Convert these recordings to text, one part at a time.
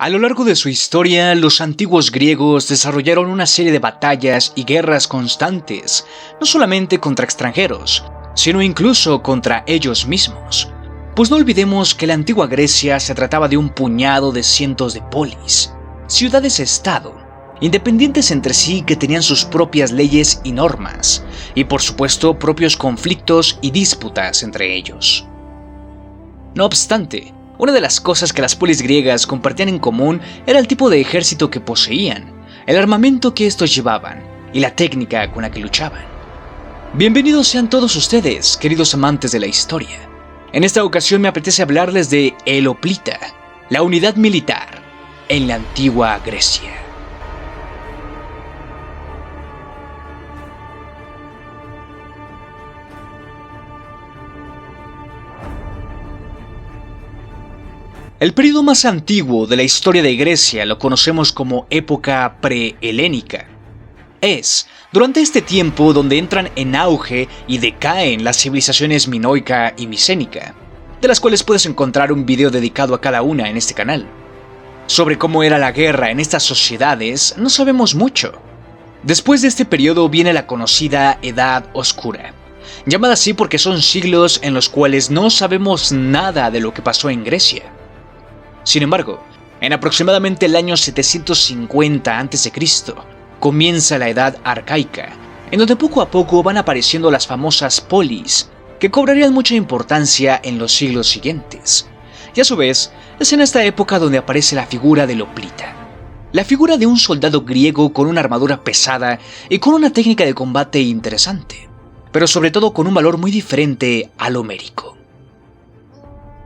A lo largo de su historia, los antiguos griegos desarrollaron una serie de batallas y guerras constantes, no solamente contra extranjeros, sino incluso contra ellos mismos. Pues no olvidemos que la antigua Grecia se trataba de un puñado de cientos de polis, ciudades-estado, independientes entre sí que tenían sus propias leyes y normas, y por supuesto propios conflictos y disputas entre ellos. No obstante, una de las cosas que las polis griegas compartían en común era el tipo de ejército que poseían, el armamento que estos llevaban y la técnica con la que luchaban. Bienvenidos sean todos ustedes, queridos amantes de la historia. En esta ocasión me apetece hablarles de el hoplita, la unidad militar en la antigua Grecia. El periodo más antiguo de la historia de Grecia lo conocemos como época prehelénica. Es durante este tiempo donde entran en auge y decaen las civilizaciones minoica y micénica, de las cuales puedes encontrar un video dedicado a cada una en este canal. Sobre cómo era la guerra en estas sociedades no sabemos mucho. Después de este periodo viene la conocida Edad Oscura, llamada así porque son siglos en los cuales no sabemos nada de lo que pasó en Grecia. Sin embargo, en aproximadamente el año 750 a.C., comienza la Edad Arcaica, en donde poco a poco van apareciendo las famosas polis, que cobrarían mucha importancia en los siglos siguientes. Y a su vez, es en esta época donde aparece la figura del hoplita, la figura de un soldado griego con una armadura pesada y con una técnica de combate interesante, pero sobre todo con un valor muy diferente al homérico.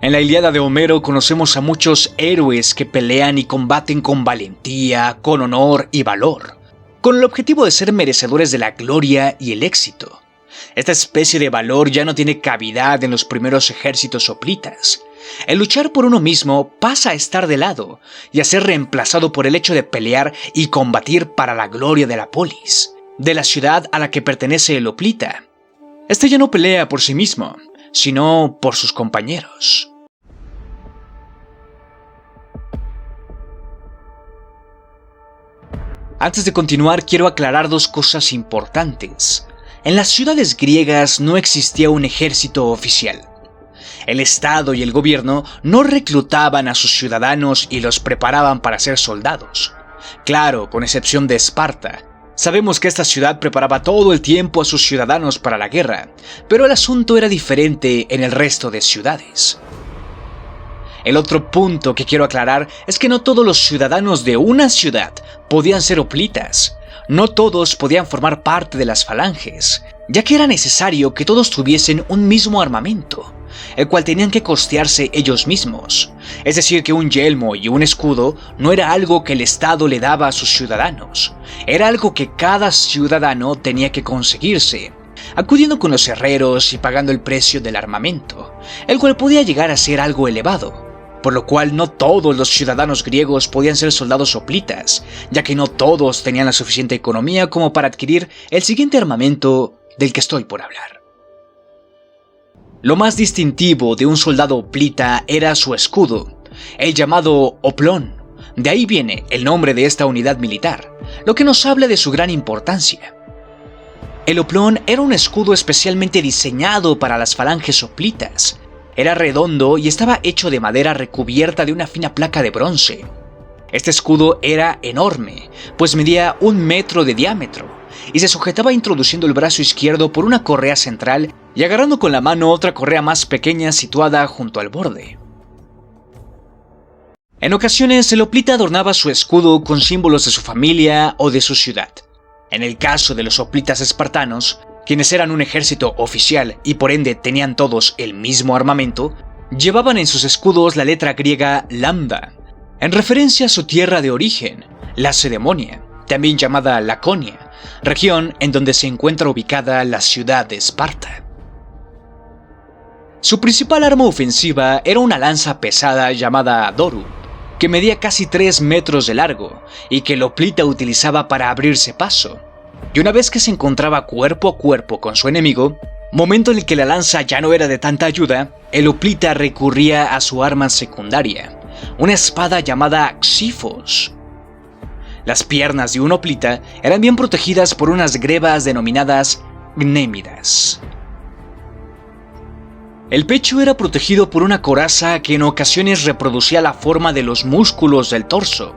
En la Ilíada de Homero conocemos a muchos héroes que pelean y combaten con valentía, con honor y valor, con el objetivo de ser merecedores de la gloria y el éxito. Esta especie de valor ya no tiene cavidad en los primeros ejércitos hoplitas. El luchar por uno mismo pasa a estar de lado y a ser reemplazado por el hecho de pelear y combatir para la gloria de la polis, de la ciudad a la que pertenece el hoplita. Este ya no pelea por sí mismo, sino por sus compañeros. Antes de continuar, quiero aclarar dos cosas importantes. En las ciudades griegas no existía un ejército oficial. El Estado y el gobierno no reclutaban a sus ciudadanos y los preparaban para ser soldados. Claro, con excepción de Esparta. Sabemos que esta ciudad preparaba todo el tiempo a sus ciudadanos para la guerra, pero el asunto era diferente en el resto de ciudades. El otro punto que quiero aclarar es que no todos los ciudadanos de una ciudad podían ser hoplitas. No todos podían formar parte de las falanges, ya que era necesario que todos tuviesen un mismo armamento, el cual tenían que costearse ellos mismos. Es decir, que un yelmo y un escudo no era algo que el Estado le daba a sus ciudadanos, era algo que cada ciudadano tenía que conseguirse, acudiendo con los herreros y pagando el precio del armamento, el cual podía llegar a ser algo elevado. Por lo cual no todos los ciudadanos griegos podían ser soldados hoplitas, ya que no todos tenían la suficiente economía como para adquirir el siguiente armamento del que estoy por hablar. Lo más distintivo de un soldado hoplita era su escudo, el llamado oplón. De ahí viene el nombre de esta unidad militar, lo que nos habla de su gran importancia. El oplón era un escudo especialmente diseñado para las falanges hoplitas. Era redondo y estaba hecho de madera recubierta de una fina placa de bronce. Este escudo era enorme, pues medía 1 metro de diámetro, y se sujetaba introduciendo el brazo izquierdo por una correa central y agarrando con la mano otra correa más pequeña situada junto al borde. En ocasiones el hoplita adornaba su escudo con símbolos de su familia o de su ciudad. En el caso de los hoplitas espartanos, quienes eran un ejército oficial y por ende tenían todos el mismo armamento, llevaban en sus escudos la letra griega lambda, en referencia a su tierra de origen, Lacedemonia, también llamada Laconia, región en donde se encuentra ubicada la ciudad de Esparta. Su principal arma ofensiva era una lanza pesada llamada doru, que medía casi 3 metros de largo y que el hoplita utilizaba para abrirse paso. Y una vez que se encontraba cuerpo a cuerpo con su enemigo, momento en el que la lanza ya no era de tanta ayuda, el hoplita recurría a su arma secundaria, una espada llamada Xifos. Las piernas de un hoplita eran bien protegidas por unas grebas denominadas gnémidas. El pecho era protegido por una coraza que en ocasiones reproducía la forma de los músculos del torso.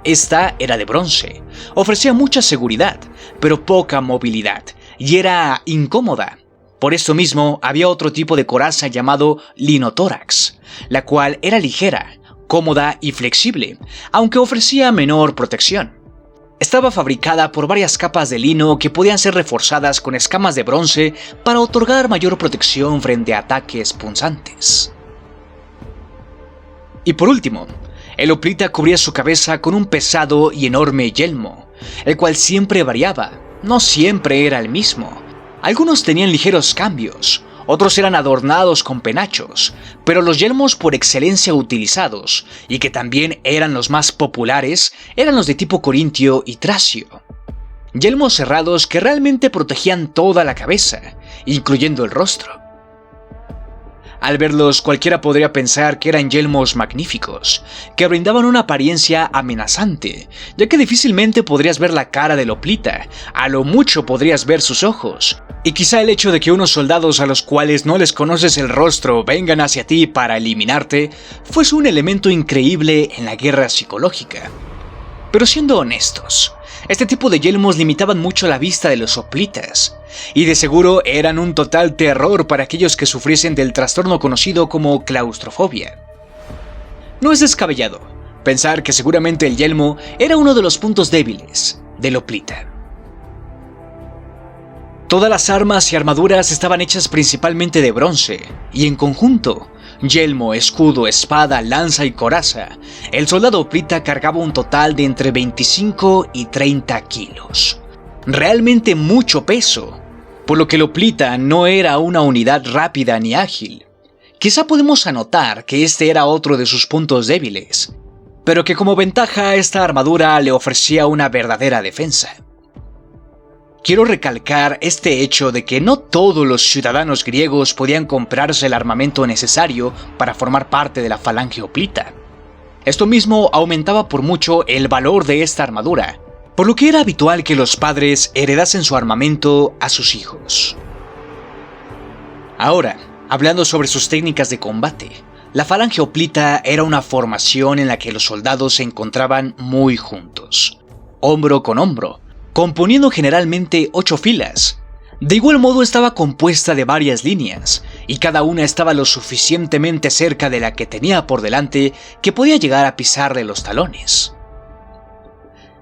Esta era de bronce, ofrecía mucha seguridad, pero poca movilidad, y era incómoda. Por esto mismo había otro tipo de coraza llamado linotórax, la cual era ligera, cómoda y flexible, aunque ofrecía menor protección. Estaba fabricada por varias capas de lino que podían ser reforzadas con escamas de bronce para otorgar mayor protección frente a ataques punzantes. Y por último, el hoplita cubría su cabeza con un pesado y enorme yelmo, el cual siempre variaba, no siempre era el mismo. Algunos tenían ligeros cambios, otros eran adornados con penachos, pero los yelmos por excelencia utilizados, y que también eran los más populares, eran los de tipo corintio y tracio. Yelmos cerrados que realmente protegían toda la cabeza, incluyendo el rostro. Al verlos, cualquiera podría pensar que eran yelmos magníficos, que brindaban una apariencia amenazante, ya que difícilmente podrías ver la cara del hoplita, a lo mucho podrías ver sus ojos, y quizá el hecho de que unos soldados a los cuales no les conoces el rostro vengan hacia ti para eliminarte, fuese un elemento increíble en la guerra psicológica. Pero siendo honestos, este tipo de yelmos limitaban mucho la vista de los hoplitas, y de seguro eran un total terror para aquellos que sufriesen del trastorno conocido como claustrofobia. No es descabellado pensar que seguramente el yelmo era uno de los puntos débiles del hoplita. Todas las armas y armaduras estaban hechas principalmente de bronce, y en conjunto, yelmo, escudo, espada, lanza y coraza, el soldado hoplita cargaba un total de entre 25 y 30 kilos. Realmente mucho peso, por lo que el hoplita no era una unidad rápida ni ágil. Quizá podemos anotar que este era otro de sus puntos débiles, pero que como ventaja esta armadura le ofrecía una verdadera defensa. Quiero recalcar este hecho de que no todos los ciudadanos griegos podían comprarse el armamento necesario para formar parte de la falange hoplita. Esto mismo aumentaba por mucho el valor de esta armadura, por lo que era habitual que los padres heredasen su armamento a sus hijos. Ahora, hablando sobre sus técnicas de combate, la falange hoplita era una formación en la que los soldados se encontraban muy juntos, hombro con hombro, componiendo generalmente 8 filas. De igual modo estaba compuesta de varias líneas, y cada una estaba lo suficientemente cerca de la que tenía por delante que podía llegar a pisarle los talones.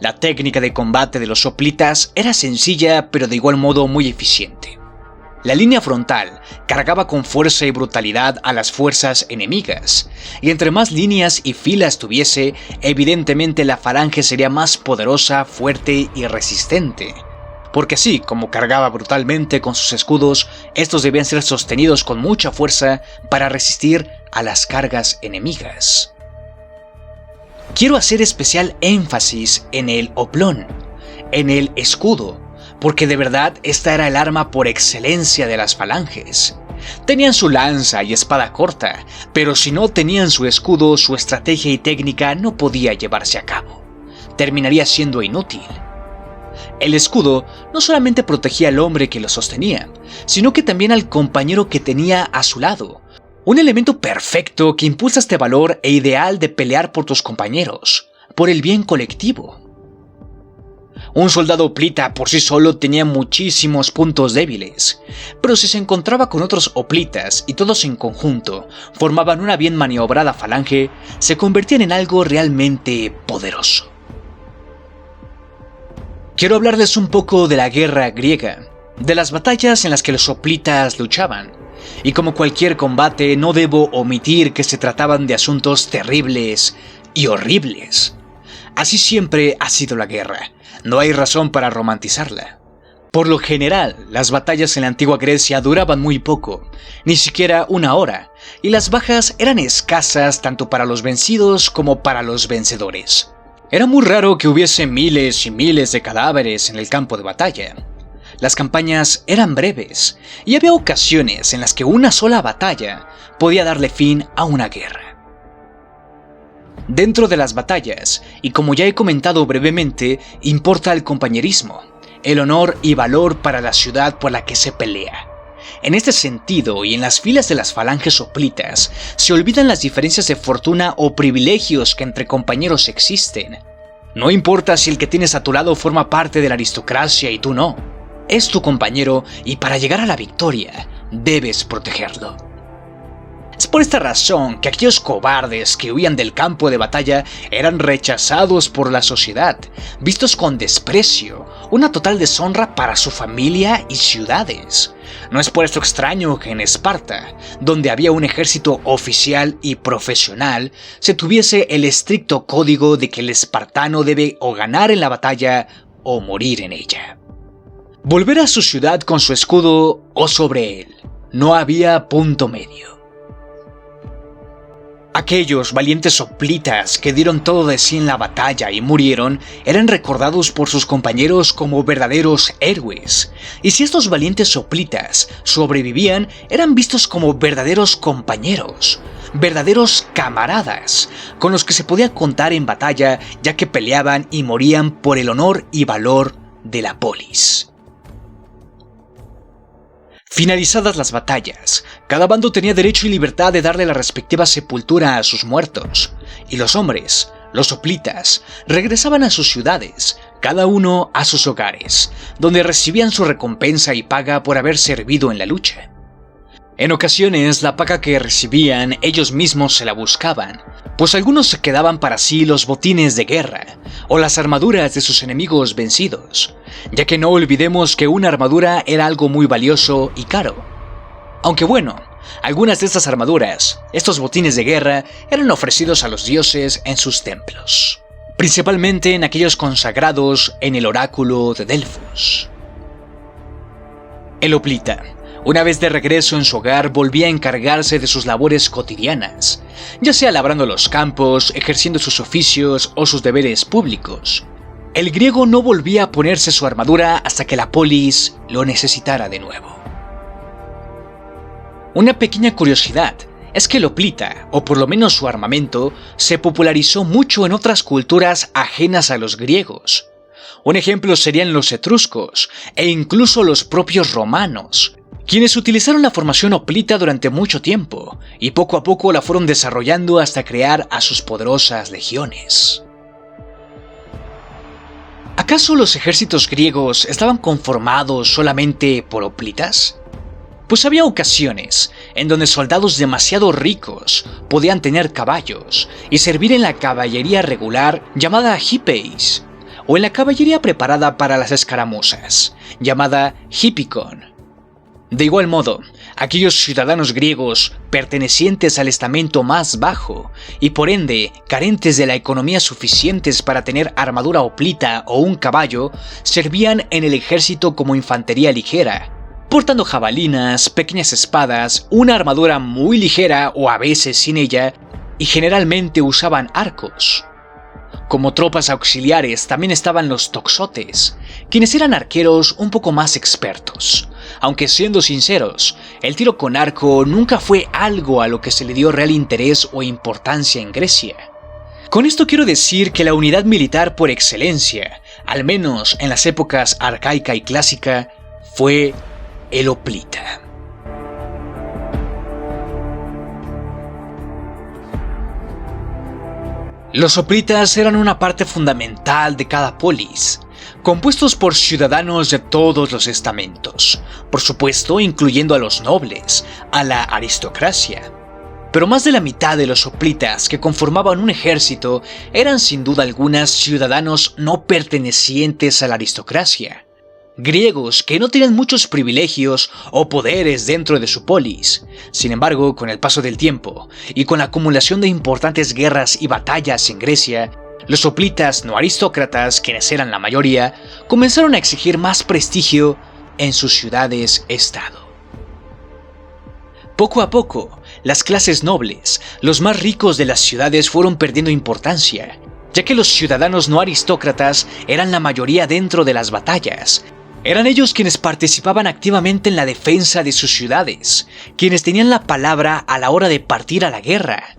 La técnica de combate de los hoplitas era sencilla pero de igual modo muy eficiente. La línea frontal cargaba con fuerza y brutalidad a las fuerzas enemigas, y entre más líneas y filas tuviese, evidentemente la falange sería más poderosa, fuerte y resistente. Porque así como cargaba brutalmente con sus escudos, estos debían ser sostenidos con mucha fuerza para resistir a las cargas enemigas. Quiero hacer especial énfasis en el hoplón, en el escudo, porque de verdad esta era el arma por excelencia de las falanges. Tenían su lanza y espada corta, pero si no tenían su escudo, su estrategia y técnica no podía llevarse a cabo. Terminaría siendo inútil. El escudo no solamente protegía al hombre que lo sostenía, sino que también al compañero que tenía a su lado. Un elemento perfecto que impulsa este valor e ideal de pelear por tus compañeros, por el bien colectivo. Un soldado hoplita por sí solo tenía muchísimos puntos débiles, pero si se encontraba con otros hoplitas y todos en conjunto formaban una bien maniobrada falange, se convertían en algo realmente poderoso. Quiero hablarles un poco de la guerra griega, de las batallas en las que los hoplitas luchaban, y como cualquier combate no debo omitir que se trataban de asuntos terribles y horribles. Así siempre ha sido la guerra. No hay razón para romantizarla. Por lo general, las batallas en la antigua Grecia duraban muy poco, ni siquiera una hora, y las bajas eran escasas tanto para los vencidos como para los vencedores. Era muy raro que hubiese miles y miles de cadáveres en el campo de batalla. Las campañas eran breves, y había ocasiones en las que una sola batalla podía darle fin a una guerra. Dentro de las batallas, y como ya he comentado brevemente, importa el compañerismo, el honor y valor para la ciudad por la que se pelea. En este sentido, y en las filas de las falanges hoplitas, se olvidan las diferencias de fortuna o privilegios que entre compañeros existen. No importa si el que tienes a tu lado forma parte de la aristocracia y tú no. Es tu compañero y para llegar a la victoria, debes protegerlo. Es por esta razón que aquellos cobardes que huían del campo de batalla eran rechazados por la sociedad, vistos con desprecio, una total deshonra para su familia y ciudades. No es por esto extraño que en Esparta, donde había un ejército oficial y profesional, se tuviese el estricto código de que el espartano debe o ganar en la batalla o morir en ella. Volver a su ciudad con su escudo o sobre él. No había punto medio. Aquellos valientes hoplitas que dieron todo de sí en la batalla y murieron eran recordados por sus compañeros como verdaderos héroes, y si estos valientes hoplitas sobrevivían, eran vistos como verdaderos compañeros, verdaderos camaradas, con los que se podía contar en batalla ya que peleaban y morían por el honor y valor de la polis. Finalizadas las batallas, cada bando tenía derecho y libertad de darle la respectiva sepultura a sus muertos, y los hombres, los hoplitas, regresaban a sus ciudades, cada uno a sus hogares, donde recibían su recompensa y paga por haber servido en la lucha. En ocasiones, la paga que recibían ellos mismos se la buscaban, pues algunos se quedaban para sí los botines de guerra o las armaduras de sus enemigos vencidos, ya que no olvidemos que una armadura era algo muy valioso y caro. Aunque bueno, algunas de estas armaduras, estos botines de guerra, eran ofrecidos a los dioses en sus templos, principalmente en aquellos consagrados en el oráculo de Delfos. El hoplita, una vez de regreso en su hogar, volvía a encargarse de sus labores cotidianas, ya sea labrando los campos, ejerciendo sus oficios o sus deberes públicos. El griego no volvía a ponerse su armadura hasta que la polis lo necesitara de nuevo. Una pequeña curiosidad es que el hoplita, o por lo menos su armamento, se popularizó mucho en otras culturas ajenas a los griegos. Un ejemplo serían los etruscos e incluso los propios romanos, quienes utilizaron la formación hoplita durante mucho tiempo, y poco a poco la fueron desarrollando hasta crear a sus poderosas legiones. ¿Acaso los ejércitos griegos estaban conformados solamente por hoplitas? Pues había ocasiones en donde soldados demasiado ricos podían tener caballos y servir en la caballería regular llamada hippeis, o en la caballería preparada para las escaramuzas, llamada hippikon. De igual modo, aquellos ciudadanos griegos pertenecientes al estamento más bajo y por ende carentes de la economía suficientes para tener armadura hoplita o un caballo, servían en el ejército como infantería ligera, portando jabalinas, pequeñas espadas, una armadura muy ligera o a veces sin ella, y generalmente usaban arcos. Como tropas auxiliares también estaban los toxotes, quienes eran arqueros un poco más expertos. Aunque siendo sinceros, el tiro con arco nunca fue algo a lo que se le dio real interés o importancia en Grecia. Con esto quiero decir que la unidad militar por excelencia, al menos en las épocas arcaica y clásica, fue el hoplita. Los hoplitas eran una parte fundamental de cada polis, compuestos por ciudadanos de todos los estamentos, por supuesto incluyendo a los nobles, a la aristocracia. Pero más de la mitad de los hoplitas que conformaban un ejército eran sin duda algunas ciudadanos no pertenecientes a la aristocracia, griegos que no tenían muchos privilegios o poderes dentro de su polis. Sin embargo, con el paso del tiempo y con la acumulación de importantes guerras y batallas en Grecia, los hoplitas no aristócratas, quienes eran la mayoría, comenzaron a exigir más prestigio en sus ciudades-estado. Poco a poco, las clases nobles, los más ricos de las ciudades, fueron perdiendo importancia, ya que los ciudadanos no aristócratas eran la mayoría dentro de las batallas. Eran ellos quienes participaban activamente en la defensa de sus ciudades, quienes tenían la palabra a la hora de partir a la guerra.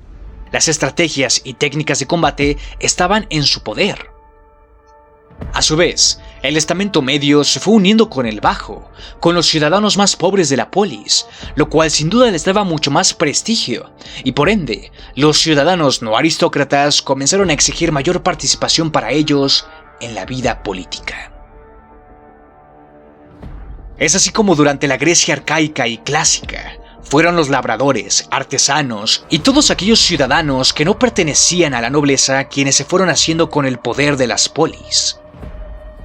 Las estrategias y técnicas de combate estaban en su poder. A su vez, el estamento medio se fue uniendo con el bajo, con los ciudadanos más pobres de la polis, lo cual sin duda les daba mucho más prestigio, y por ende, los ciudadanos no aristócratas comenzaron a exigir mayor participación para ellos en la vida política. Es así como durante la Grecia arcaica y clásica, fueron los labradores, artesanos y todos aquellos ciudadanos que no pertenecían a la nobleza quienes se fueron haciendo con el poder de las polis.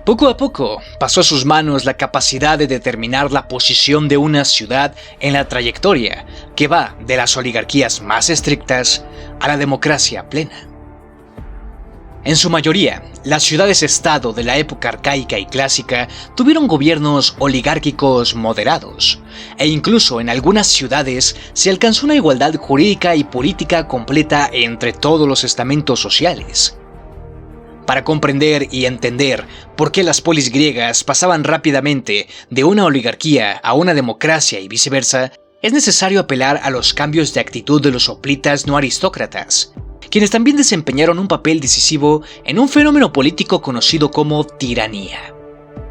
Poco a poco pasó a sus manos la capacidad de determinar la posición de una ciudad en la trayectoria que va de las oligarquías más estrictas a la democracia plena. En su mayoría, las ciudades-estado de la época arcaica y clásica tuvieron gobiernos oligárquicos moderados, e incluso en algunas ciudades se alcanzó una igualdad jurídica y política completa entre todos los estamentos sociales. Para comprender y entender por qué las polis griegas pasaban rápidamente de una oligarquía a una democracia y viceversa, es necesario apelar a los cambios de actitud de los hoplitas no aristócratas, quienes también desempeñaron un papel decisivo en un fenómeno político conocido como tiranía.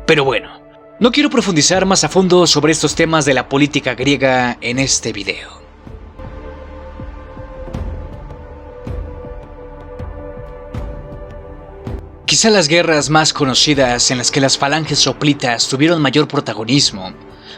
Pero bueno, no quiero profundizar más a fondo sobre estos temas de la política griega en este video. Quizá las guerras más conocidas en las que las falanges hoplitas tuvieron mayor protagonismo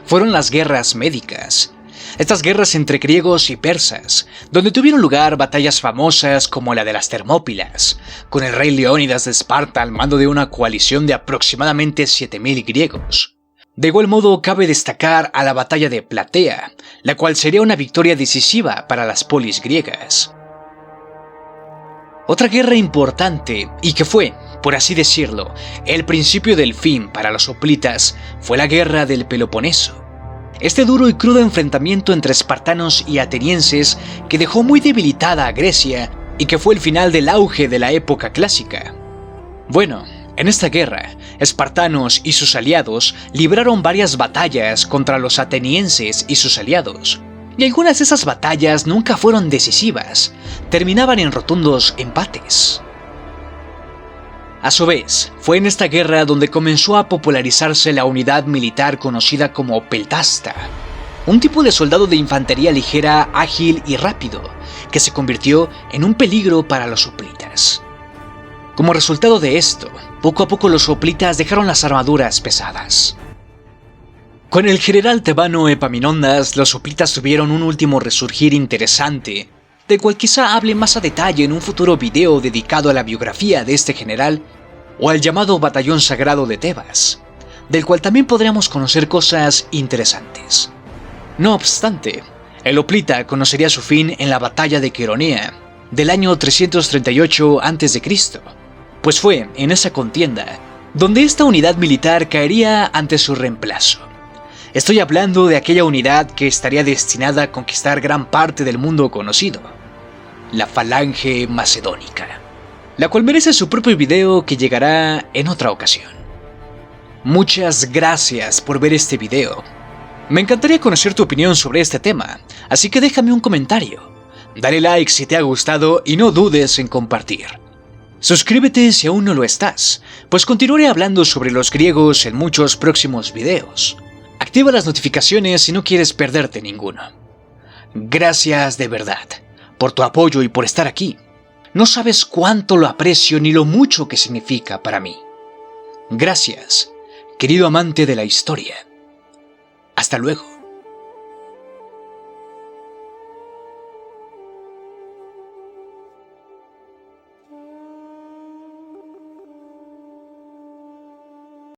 fueron las guerras médicas. Estas guerras entre griegos y persas, donde tuvieron lugar batallas famosas como la de las Termópilas, con el rey Leónidas de Esparta al mando de una coalición de aproximadamente 7.000 griegos. De igual modo, cabe destacar a la batalla de Platea, la cual sería una victoria decisiva para las polis griegas. Otra guerra importante, y que fue, por así decirlo, el principio del fin para los hoplitas, fue la guerra del Peloponeso. Este duro y crudo enfrentamiento entre espartanos y atenienses que dejó muy debilitada a Grecia y que fue el final del auge de la época clásica. Bueno, en esta guerra, espartanos y sus aliados libraron varias batallas contra los atenienses y sus aliados, y algunas de esas batallas nunca fueron decisivas, terminaban en rotundos empates. A su vez, fue en esta guerra donde comenzó a popularizarse la unidad militar conocida como peltasta, un tipo de soldado de infantería ligera, ágil y rápido, que se convirtió en un peligro para los hoplitas. Como resultado de esto, poco a poco los hoplitas dejaron las armaduras pesadas. Con el general tebano Epaminondas, los hoplitas tuvieron un último resurgir interesante, del cual quizá hable más a detalle en un futuro video dedicado a la biografía de este general, o al llamado Batallón Sagrado de Tebas, del cual también podríamos conocer cosas interesantes. No obstante, el hoplita conocería su fin en la batalla de Queronea, del año 338 a.C., pues fue en esa contienda donde esta unidad militar caería ante su reemplazo. Estoy hablando de aquella unidad que estaría destinada a conquistar gran parte del mundo conocido, la Falange Macedónica, la cual merece su propio video que llegará en otra ocasión. Muchas gracias por ver este video. Me encantaría conocer tu opinión sobre este tema, así que déjame un comentario. Dale like si te ha gustado y no dudes en compartir. Suscríbete si aún no lo estás, pues continuaré hablando sobre los griegos en muchos próximos videos. Activa las notificaciones si no quieres perderte ninguno. Gracias de verdad por tu apoyo y por estar aquí. No sabes cuánto lo aprecio ni lo mucho que significa para mí. Gracias, querido amante de la historia. Hasta luego.